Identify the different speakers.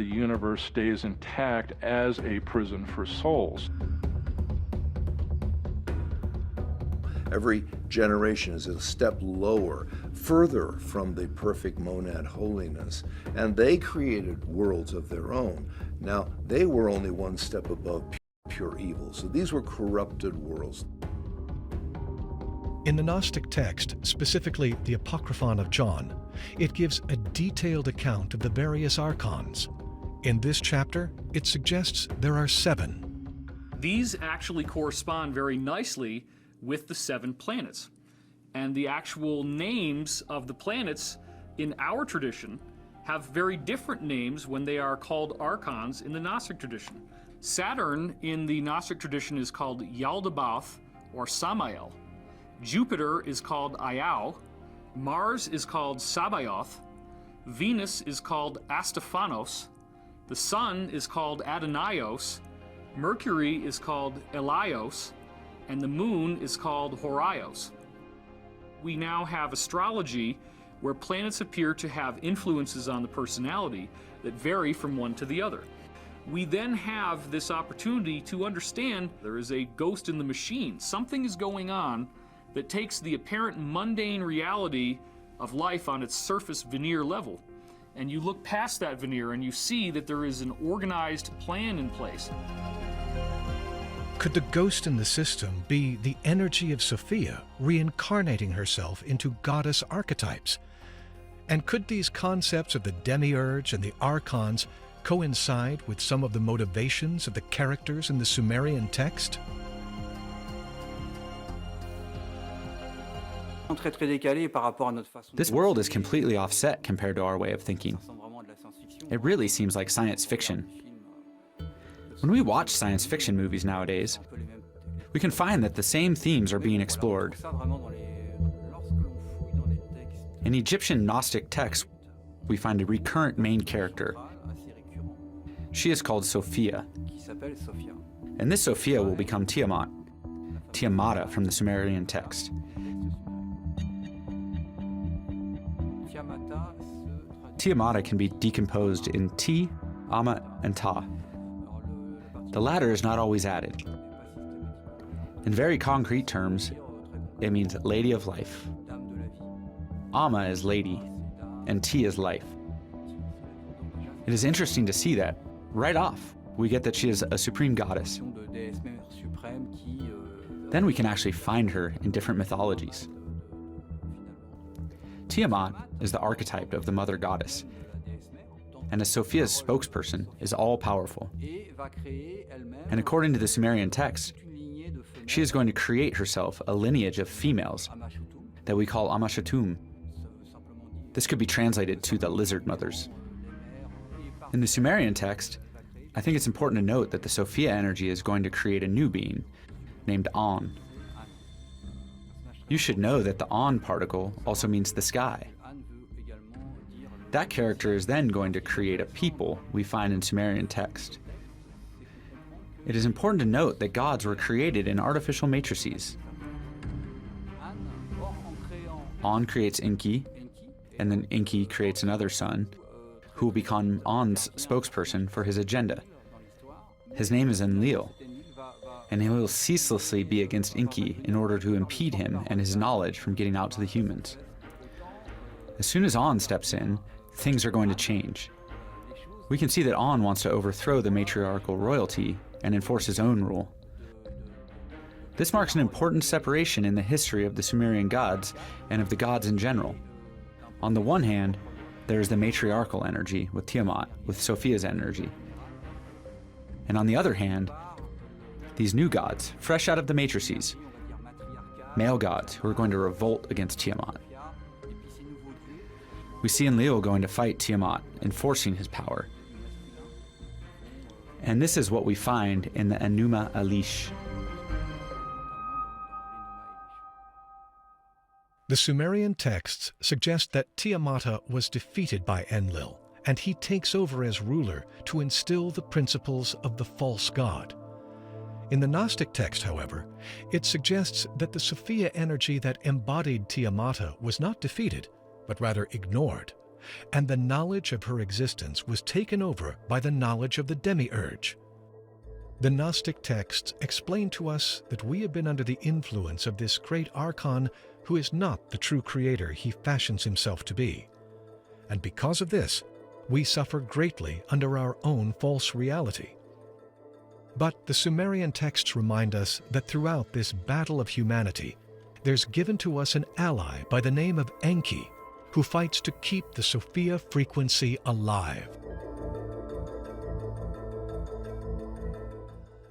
Speaker 1: The universe stays intact as a prison for souls.
Speaker 2: Every generation is a step lower, further from the perfect monad holiness, and they created worlds of their own. Now, they were only one step above pure evil, so these were corrupted worlds.
Speaker 3: In the Gnostic text, specifically the Apocryphon of John, it gives a detailed account of the various archons. In this chapter, it suggests there are 7.
Speaker 4: These actually correspond very nicely with the 7 planets. And the actual names of the planets in our tradition have very different names when they are called archons in the Gnostic tradition. Saturn in the Gnostic tradition is called Yaldabaoth or Samael. Jupiter is called Iao. Mars is called Sabaoth. Venus is called Astaphanos. The Sun is called Adonaios. Mercury is called Elios. And the Moon is called Horaios. We now have astrology where planets appear to have influences on the personality that vary from one to the other. We then have this opportunity to understand there is a ghost in the machine. Something is going on that takes the apparent mundane reality of life on its surface veneer level. And you look past that veneer and you see that there is an organized plan in place.
Speaker 3: Could the ghost in the system be the energy of Sophia reincarnating herself into goddess archetypes? And could these concepts of the demiurge and the archons coincide with some of the motivations of the characters in the Sumerian text?
Speaker 5: This world is completely offset compared to our way of thinking. It really seems like science fiction. When we watch science fiction movies nowadays, we can find that the same themes are being explored. In Egyptian Gnostic texts, we find a recurrent main character. She is called Sophia. And this Sophia will become Tiamat, Tiamata from the Sumerian text. Tiamata can be decomposed in Ti, Amat, and Ta. The latter is not always added. In very concrete terms, it means Lady of Life. Amma is lady, and Ti is life. It is interesting to see that, right off, we get that she is a supreme goddess. Then we can actually find her in different mythologies. Tiamat is the archetype of the mother goddess, and as Sophia's spokesperson, is all-powerful. And according to the Sumerian text, she is going to create herself a lineage of females that we call Amashatum. This could be translated to the lizard mothers. In the Sumerian text, I think it's important to note that the Sophia energy is going to create a new being named An. You should know that the An particle also means the sky. That character is then going to create a people we find in Sumerian text. It is important to note that gods were created in artificial matrices. An creates Enki, and then Enki creates another son, who will become An's spokesperson for his agenda. His name is Enlil, and he will ceaselessly be against Enki in order to impede him and his knowledge from getting out to the humans. As soon as An steps in, things are going to change. We can see that An wants to overthrow the matriarchal royalty and enforce his own rule. This marks an important separation in the history of the Sumerian gods and of the gods in general. On the one hand, there is the matriarchal energy with Tiamat, with Sophia's energy. And on the other hand, these new gods, fresh out of the matrices, male gods who are going to revolt against Tiamat. We see Enlil going to fight Tiamat, enforcing his power. And this is what we find in the Enuma Elish.
Speaker 3: The Sumerian texts suggest that Tiamata was defeated by Enlil, and he takes over as ruler to instill the principles of the false god. In the Gnostic text, however, it suggests that the Sophia energy that embodied Tiamata was not defeated, but rather ignored, and the knowledge of her existence was taken over by the knowledge of the demiurge. The Gnostic texts explain to us that we have been under the influence of this great archon who is not the true creator he fashions himself to be. And because of this, we suffer greatly under our own false reality. But the Sumerian texts remind us that throughout this battle of humanity, there's given to us an ally by the name of Enki, who fights to keep the Sophia frequency alive.